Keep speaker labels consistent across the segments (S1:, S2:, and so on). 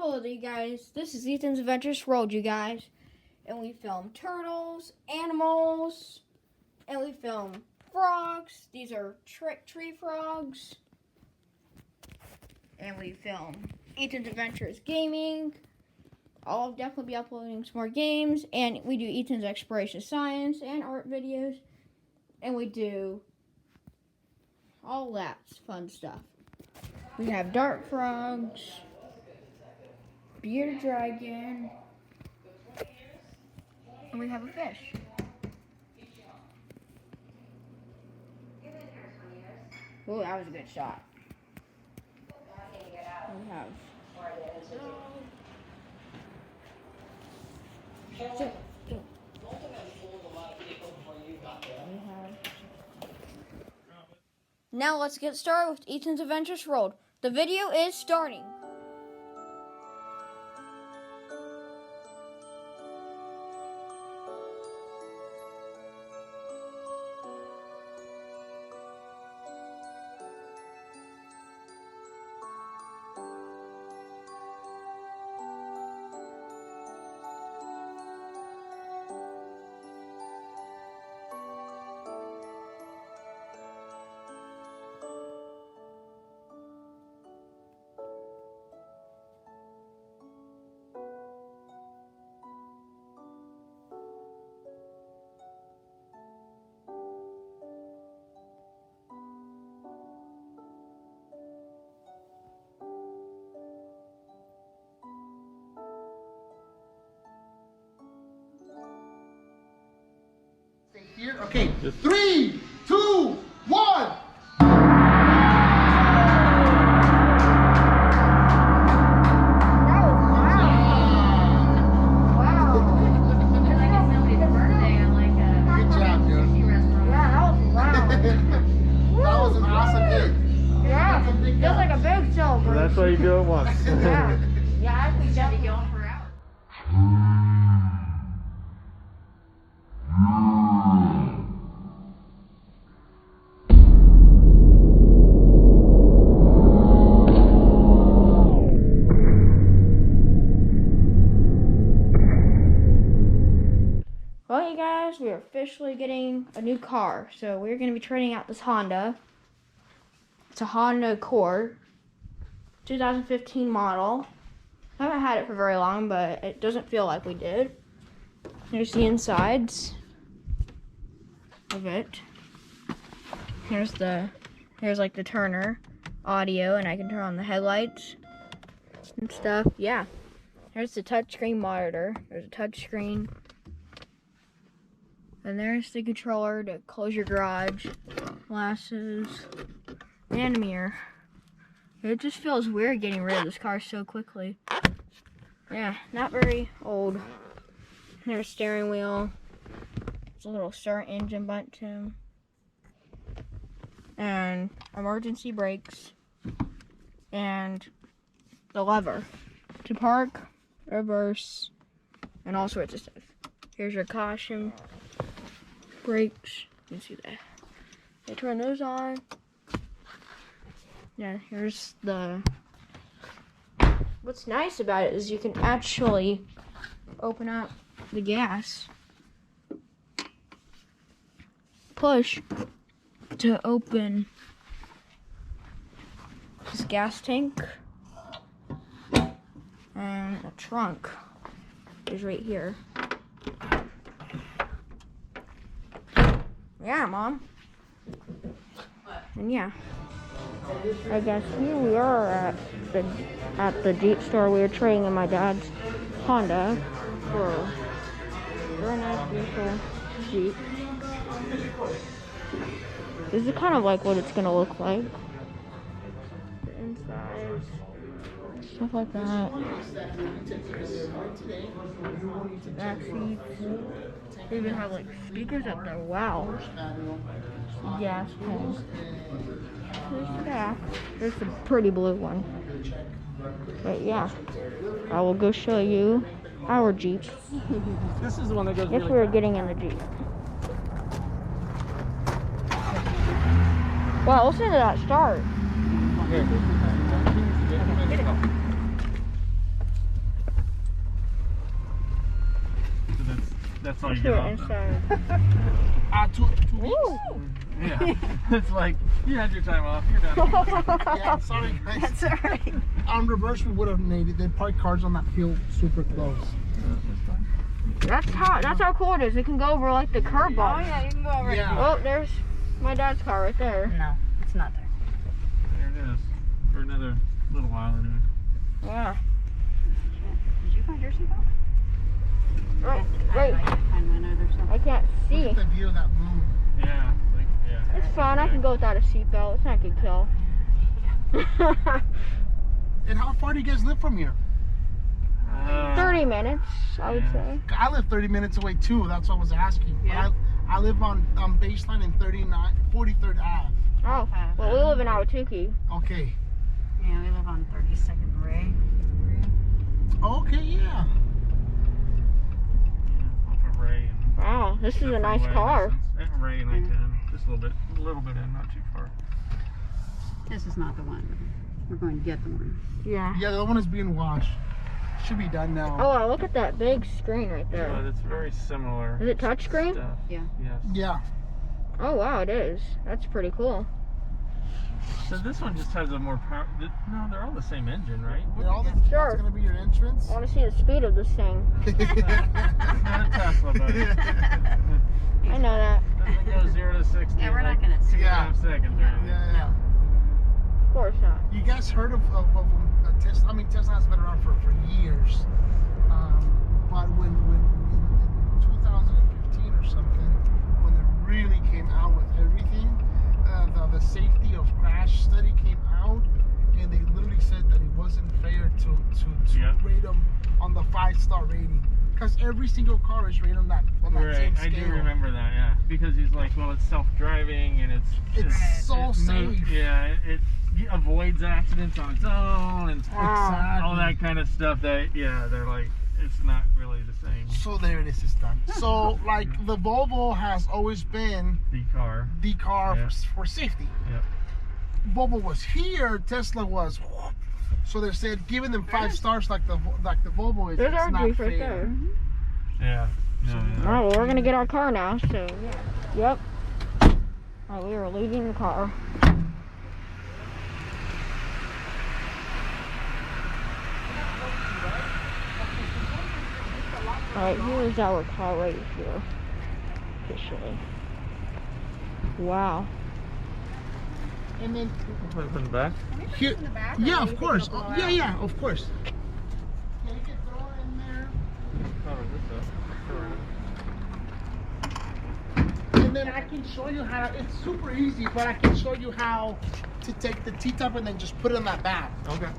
S1: Hello there, you guys. This is Ethan's Adventures World, you guys. And we film turtles, animals, and we film frogs. These are tree frogs. And we film Ethan's Adventures Gaming. I'll definitely be uploading some more games. And we do Ethan's Exploration Science and art videos. And we do all that fun stuff. We have dart frogs, bearded dragon, and we have a fish. Oh, that was a good shot. We have Now let's get started with Ethan's Adventures World. The video is starting.
S2: Here, okay. 3, 2, 1.
S3: That's why you do it once.
S1: Yeah, I think that'd be going for hours. Well, you guys, we're officially getting a new car. So we're going to be trading out this Honda. It's a Honda Accord, 2015 model. I haven't had it for very long, but it doesn't feel like we did. Here's the insides of it. Here's like the turner audio, and I can turn on the headlights and stuff. Yeah. Here's the touchscreen monitor. There's a touchscreen. And there's the controller to close your garage, glasses, and a mirror. It just feels weird getting rid of this car so quickly. Yeah, not very old. There's a steering wheel. There's a little start engine button. And emergency brakes. And the lever to park, reverse, and all sorts of stuff. Here's your caution brakes. You can see that. I turn those on. Yeah, here's the... What's nice about it is you can actually open up the gas. Push to open this gas tank. And the trunk is right here. Yeah, Mom. And yeah. I guess here we are at the Jeep store. We were trading in my dad's Honda for a very nice beautiful Jeep. This is kind of like what it's gonna look like. The inside, stuff like that. Back seats. They even have like speakers up there. Wow. Gas tank. There's the back. There's the pretty blue one. But yeah, I will go show you our Jeep.
S3: This is the one that goes
S1: If we were getting in the Jeep. Wow, listen to that start.
S3: Here. That's all you
S1: Let's
S3: get
S1: do it
S3: off them.
S1: inside.
S2: 2 weeks.
S1: Ooh.
S3: Yeah. It's like, you had your time off. You're done.
S2: Yeah, I'm sorry guys.
S4: That's all right.
S2: On reverse, we would have needed. They parked cars on that hill super close.
S1: That's how cool it is. It can go over like the curb
S4: Oh
S1: bumps.
S4: yeah, you can go over.
S2: Yeah.
S1: Oh, there's my dad's car right there.
S4: No, it's not there.
S3: There it is. For another little while anyway.
S1: Yeah.
S4: Did you find your seatbelt?
S1: Right.
S4: I
S1: Wait.
S4: can't find mine either. So.
S1: I can't see.
S2: Look at the view of that moon.
S3: Yeah. Like, yeah.
S1: It's fine. I can go without a seatbelt. It's not a good kill.
S2: And how far do you guys live from here?
S1: 30 minutes, I would say.
S2: I live 30 minutes away too. That's what I was asking.
S4: Yeah.
S2: I live on Baseline in 43rd Ave.
S1: Oh, well, we live in Awatuki.
S2: Okay.
S4: Yeah, we live on 32nd Ray.
S2: Okay, yeah.
S3: Yeah, off of Ray. And
S1: Wow, this is a nice
S3: freeway,
S1: car.
S3: And Ray and I-10. Just a little bit in, not too far.
S4: This is not the one. We're going to get the one.
S1: Yeah.
S2: Yeah, the other one is being washed. Should be done now.
S1: Oh, look at that big screen right
S3: But
S1: there.
S3: it's very similar.
S1: Is it touchscreen?
S3: stuff.
S4: Yeah.
S3: Yes.
S2: Yeah.
S1: Oh, wow, it is. That's pretty cool.
S3: So this one just has a more power. No, they're all the same engine, right?
S2: And all this
S1: Sure.
S2: that's gonna be your entrance.
S1: I want to see the speed of this thing.
S3: It's not a Tesla, buddy.
S1: I know that.
S3: Doesn't go 0 to 60.
S4: Yeah, we're
S3: in
S4: not
S3: like
S4: gonna see
S3: 2.5 seconds. Or anything.
S2: Yeah.
S1: Of course not.
S2: You guys heard of Tesla? I mean, Tesla has been around for years. But when in 2015 or something, when it really came out with everything, the safety of crash study came out, and they literally said that it wasn't fair to
S3: Yeah.
S2: rate them on the 5-star rating, because every single car is rated on that
S3: Right,
S2: same
S3: I
S2: scale.
S3: do remember that, yeah. Because he's like, well, it's self-driving and
S2: It's so
S3: it
S2: safe.
S3: Yeah, it avoids accidents on its own and
S2: Exactly.
S3: all that kind of stuff. That they're like, it's not really the same.
S2: So there it is, it's done. So like the Volvo has always been
S3: The car.
S2: the car
S3: Yeah.
S2: for safety.
S3: Yep.
S2: Volvo was here, Tesla was. So they said giving them 5 stars like the Volvo is
S1: There's
S2: it's
S1: our
S2: not
S1: Jeep
S2: fair.
S1: right there.
S3: Yeah. No,
S1: All right, well, we're going to get our car now, so, yep. All right, we are leaving the car. All right, here's our car right here. Officially. Wow.
S2: And then
S3: Open the back.
S2: here, yeah, of course. Yeah, of course. Yeah, you can throw it in there.
S3: Cover this up.
S2: And then I can show you how. It's super easy, but I can show you how to take the T-top and then just put it in that bag.
S3: Okay.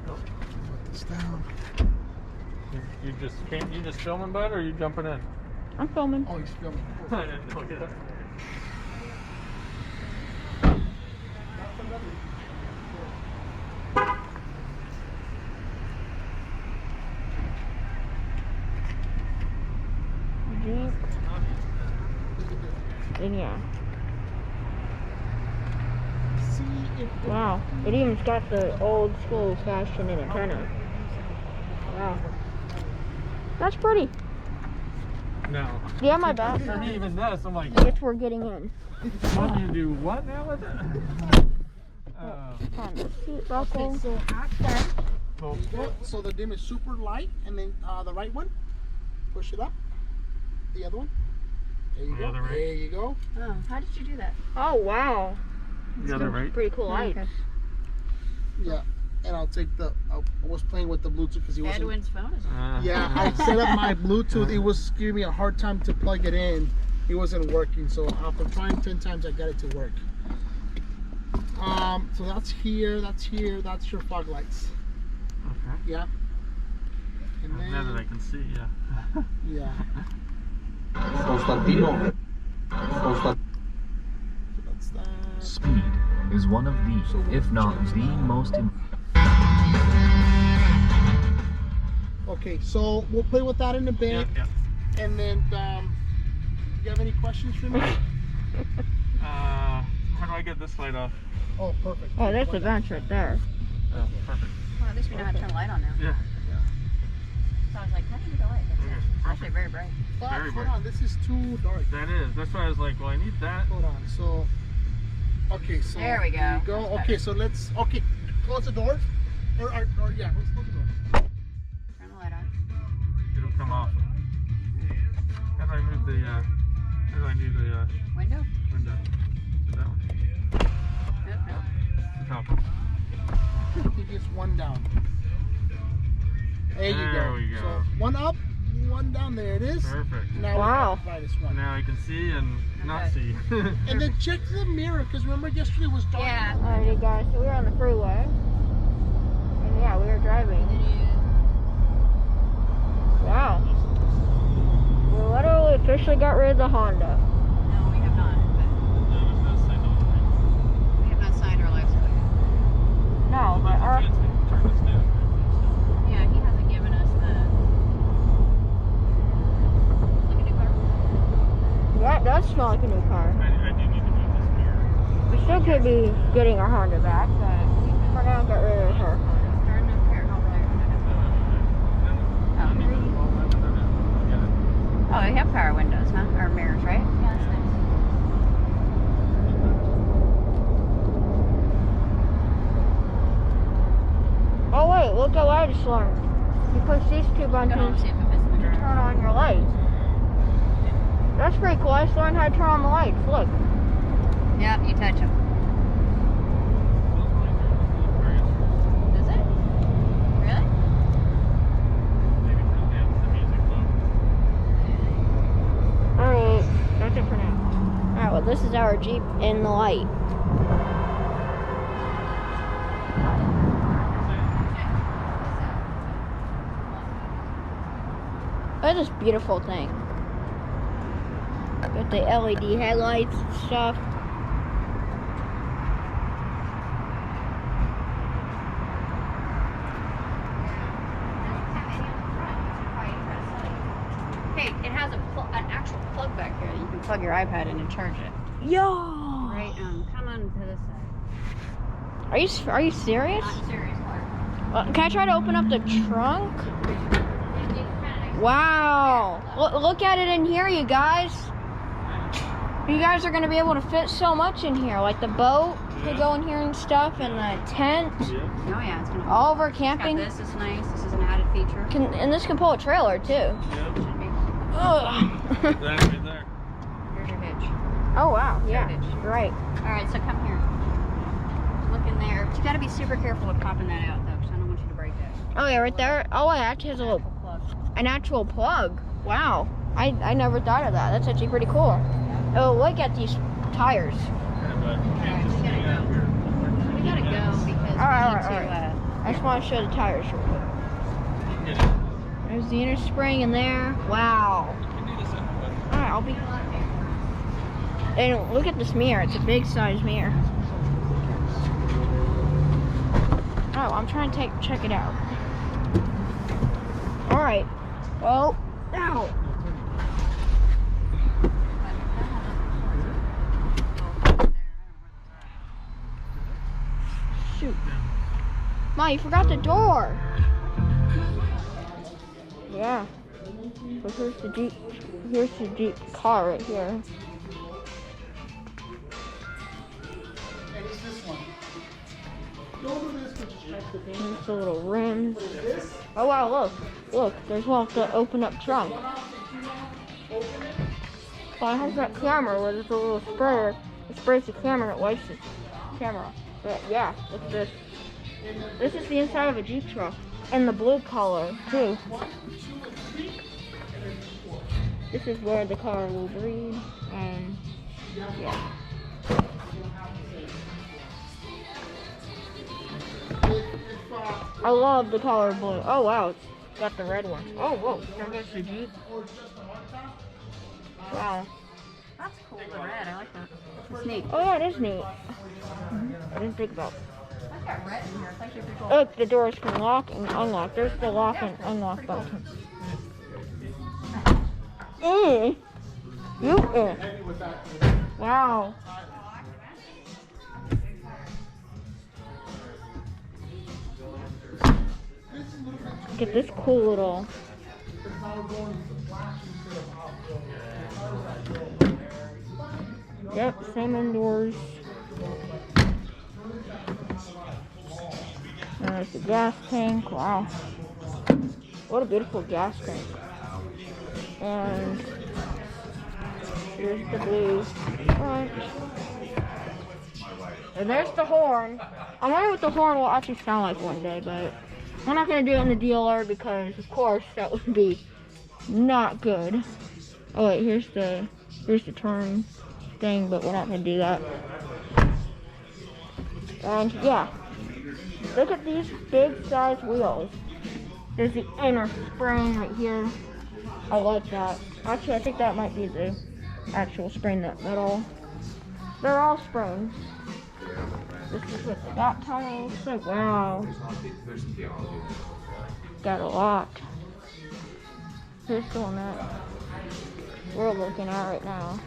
S2: Put this down.
S3: You just filming, bud, or are you jumping in?
S1: I'm filming.
S2: Oh, he's filming.
S3: I didn't know that.
S1: Jeep. And yeah.
S2: See if
S1: Wow. It even's got the old school fashioned antenna. Wow. That's pretty.
S3: No.
S1: Yeah, my bad.
S3: For me, even this, I'm like,
S1: I guess we're getting in.
S3: want you to do what now with it?
S1: On the seat buckle.
S2: Okay, so after,
S3: Cool.
S2: so the dim is super light, and then the right one, push it up. The other one. There you
S3: The
S2: go.
S3: other right.
S2: There you go.
S4: Oh, how did you do that?
S1: Oh, wow.
S3: The other right.
S1: Pretty cool lights.
S4: Okay.
S2: Yeah. And I'll take the. I was playing with the Bluetooth because he wasn't.
S4: Edwin's phone is
S2: Yeah, I set up my Bluetooth. It was giving me a hard time to plug it in. It wasn't working. So after trying 10 times, I got it to work. So that's here. That's here. That's your fog lights.
S3: Okay.
S2: Yeah. And
S3: Now that I
S2: then.
S3: can see, yeah.
S2: Yeah.
S5: Constantino.
S2: So that's that.
S6: Speed is one of the, if not the most important.
S2: Okay, so we'll play with that in a bit.
S3: Yeah.
S2: And then, do you have any questions for me?
S3: How do I get this light off?
S2: Oh, perfect.
S1: Oh, there's the bench right there.
S3: Oh, perfect.
S4: Well, at least we know how to turn the light on now.
S3: Yeah.
S4: I was like, how do you get the light? It's actually very bright.
S2: But
S3: Very
S2: hold
S3: bright.
S2: on, this is too dark.
S3: That is. That's why I was like, well, I need that.
S2: Hold on. So, okay, so
S4: There we go. That's
S2: Okay,
S4: better.
S2: so let's close the door. Or yeah, let's close the door.
S4: Turn the light on.
S3: It'll come off. How do I move the? How do I do the
S4: Window?
S3: window? That one.
S4: Nope, nope.
S3: The top.
S2: He gets one down. There you go.
S3: There we go.
S2: So one up, one down. There it is.
S3: Perfect.
S2: Now
S1: Wow.
S2: we have the brightest one.
S3: Now I can see and not
S4: Okay.
S3: see.
S2: And then check the mirror, because remember yesterday was dark.
S4: Yeah.
S1: Alrighty guys, so we were on the freeway. And yeah, we were driving. Wow. We literally officially got rid of the Honda.
S4: No, we have not. But we have not signed our license yet.
S1: No, but our
S4: Yeah, he hasn't given us the. Like a new car.
S1: that does smell like a new car.
S3: I do need to move this mirror.
S1: We still could be getting our Honda back, but for now got rid of her.
S4: Turn the here, over there. Oh, they have power windows, huh? Or mirrors, right? Yeah, that's nice.
S1: Oh wait, look what I just learned. You push these two
S4: Go home,
S1: buttons
S4: see if it fits in the
S1: to
S4: drive.
S1: turn on your lights. That's pretty cool. I just learned how to turn on the lights. Look.
S4: Yep, you touch them. Does it? Really?
S1: Alright, that's it for now. Alright, well this is our Jeep in the light. Look at this beautiful thing. Got the LED headlights and stuff.
S4: Hey, it has an actual plug back here that you can plug your iPad in and charge it.
S1: Yo!
S4: Right, come on to this side.
S1: Are you serious?
S4: I'm serious, Clark.
S1: Can I try to open up the trunk? Wow! Look at it in here, you guys. You guys are gonna be able to fit so much in here, like the boat could go in here and stuff, and the tent.
S4: Oh yeah, it's gonna.
S1: All of our
S4: It's
S1: camping.
S4: got this is nice. This is an added feature.
S1: And this can pull a trailer too.
S3: Yep.
S4: Should be.
S1: Ugh.
S3: That right there.
S4: Here's your hitch.
S1: Oh wow! Yeah,
S4: Hitch.
S1: great.
S4: All right, so come here. Look in there. You gotta be super careful with popping that out though, because I don't want you to break it.
S1: Oh yeah, right there. Oh, it actually has a little,
S4: Plug.
S1: an actual plug. Wow, I never thought of that. That's actually pretty cool. Oh, look at these tires.
S3: But
S4: Alright, we gotta go. We gotta go because
S1: Alright,
S4: we need
S1: alright.
S4: to.
S1: I just want to show the tires real quick. There's the inner spring in there. Wow. Alright, I'll be. And look at this mirror. It's a big size mirror. Oh, I'm trying to check it out. Alright. Well, now. Shoot. Ma, you forgot the door. Yeah. So here's the Jeep. Here's the Jeep car right here.
S2: And it's this one. Go to this, which is check the paint.
S1: There's the little rims.
S2: This.
S1: Oh wow, look. Look, there's one with the open up trunk. Oh, it has that camera where there's a little sprayer. It sprays the camera and it wipes the camera. But yeah, look at this. This is the inside of a Jeep truck. And the blue color, too. This is where the car will breathe. And yeah. I love the color blue. Oh wow, it's got the red one. Oh whoa, there goes the Jeep. Wow.
S4: That's cool. The red, I like that. It's neat.
S1: Oh yeah, it is neat. I didn't think about it.
S4: I've got red in here. It's actually pretty cool.
S1: Look, the doors can lock and unlock. There's the lock and unlock button. Wow. Look at this cool little
S2: now we're going to the flash instead of off-road.
S1: Yep, same indoors. There's the gas tank. Wow. What a beautiful gas tank. And here's the blue front. And there's the horn. I wonder what the horn will actually sound like one day, but we're not going to do it in the dealer because, of course, that would be not good. Oh wait, here's the turn thing, but we're not going to do that. And yeah, look at these big size wheels. There's the inner spring right here. I like that. Actually, I think that might be the actual spring, that metal. They're all springs. This is what the back tire looks like. Wow. Got a lot. Here's the one that we're looking at right now.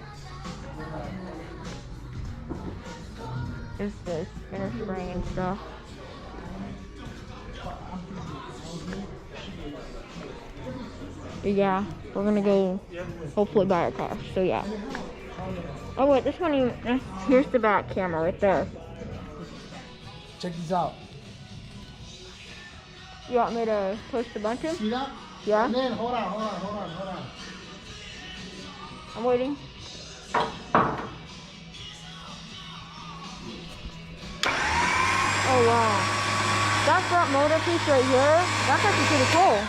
S1: Is this inner spring and stuff. But yeah, we're gonna go hopefully buy a car. So yeah. Oh wait, this one even, here's the back camera right there.
S2: Check these out.
S1: You want me to push the button?
S2: See that?
S1: Yeah?
S2: And then, hold on.
S1: I'm waiting. Oh wow. That front motor piece right here, that's actually pretty cool.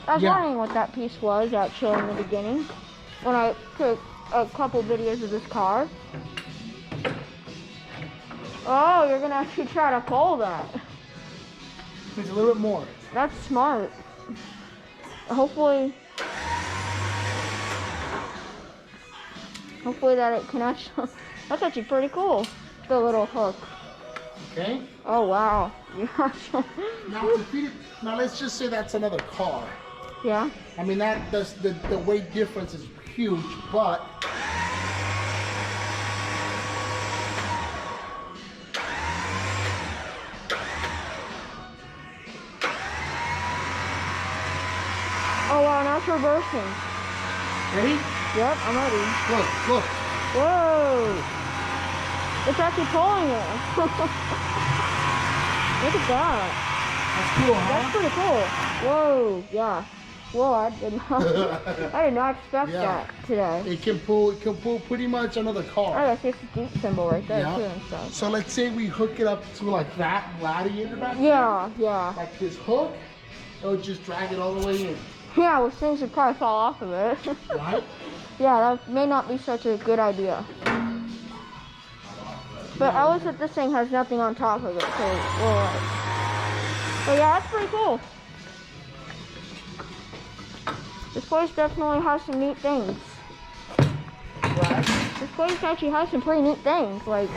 S1: I was wondering what that piece was actually in the beginning when I took a couple videos of this car. Oh, you're gonna actually try to pull that.
S2: It's a little bit more.
S1: That's smart. Hopefully that it can actually, that's actually pretty cool. The little hook.
S2: Okay.
S1: Oh wow.
S2: Now let's just say that's another car.
S1: Yeah.
S2: I mean that the weight difference is huge, but
S1: oh wow, now it's reversing.
S2: ready?
S1: Yep, I'm ready.
S2: Look.
S1: Whoa! It's actually pulling it. Look at that.
S2: That's cool, huh?
S1: That's pretty cool. Whoa, yeah. Whoa, I did not expect that today.
S2: It can pull pretty much another
S1: Oh,
S2: car.
S1: that's just a deep symbol right there too and stuff.
S2: So let's say we hook it up to like that gladiator back there.
S1: Yeah.
S2: Like this hook, it would just drag it all the way in.
S1: Yeah, well, things would probably fall off of it.
S2: Right?
S1: Yeah, that may not be such a good idea. But at least this thing has nothing on top of it, so we're alright. But yeah, that's pretty cool. This place definitely has some neat things.
S2: Right.
S1: This place actually has some pretty neat things, like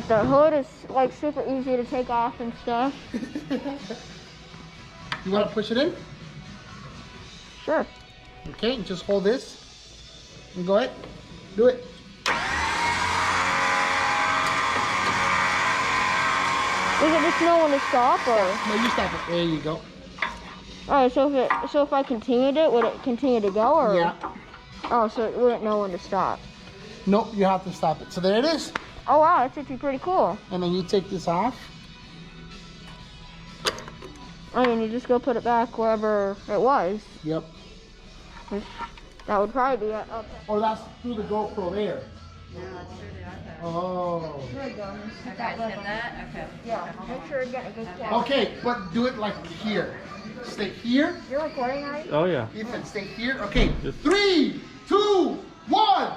S1: the hood is like super easy to take off and stuff.
S2: You want to push it in?
S1: Sure.
S2: Okay, just hold this. And go ahead. Do it.
S1: Does it just know when to stop, or?
S2: No, you stop it. There you go.
S1: Alright, so if I continued it, would it continue to go, or?
S2: Yeah.
S1: Oh, so it wouldn't know when to stop.
S2: Nope, you have to stop it. So there it is.
S1: Oh wow, that's actually pretty cool.
S2: And then you take this off.
S1: I mean, you just go put it back wherever it was.
S2: Yep.
S1: That would probably be up.
S2: Or that's through the GoPro there.
S4: No, that's through the iPad.
S2: Oh.
S1: There you go.
S4: Okay, hit that? Okay.
S1: Yeah, make sure you get a good shot.
S2: Okay, but do it like here. Stay here.
S1: You're recording, right?
S3: Oh yeah.
S2: Ethan, stay here. Okay.
S3: Yes.
S2: 3, 2, 1.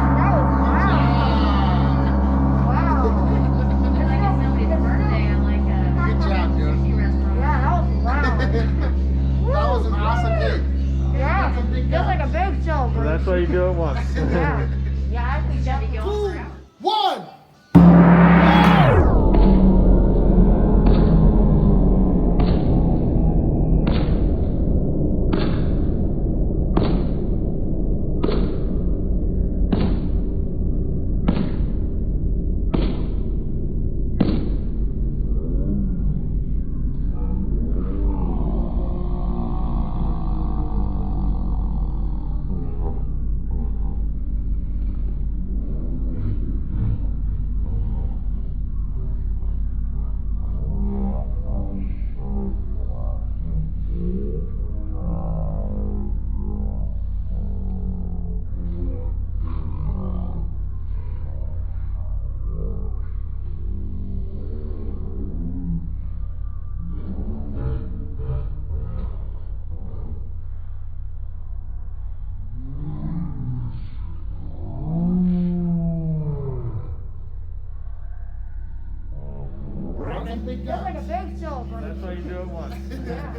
S1: That was wow. Wow.
S4: It's like it's somebody's birthday on like a
S2: Good job, dude.
S4: sushi restaurant.
S1: Yeah, that was loud.
S2: That was an awesome hit.
S1: Yeah,
S2: That's a big
S1: feels
S2: guy.
S1: like a big celebration.
S3: That's why you do it once.
S1: Yeah. Yeah, I think that
S4: Should we go
S1: was
S4: for it?
S2: 1. big
S1: That's
S2: guns.
S1: like a big celebrate.
S3: That's why you do it once.
S1: Yeah.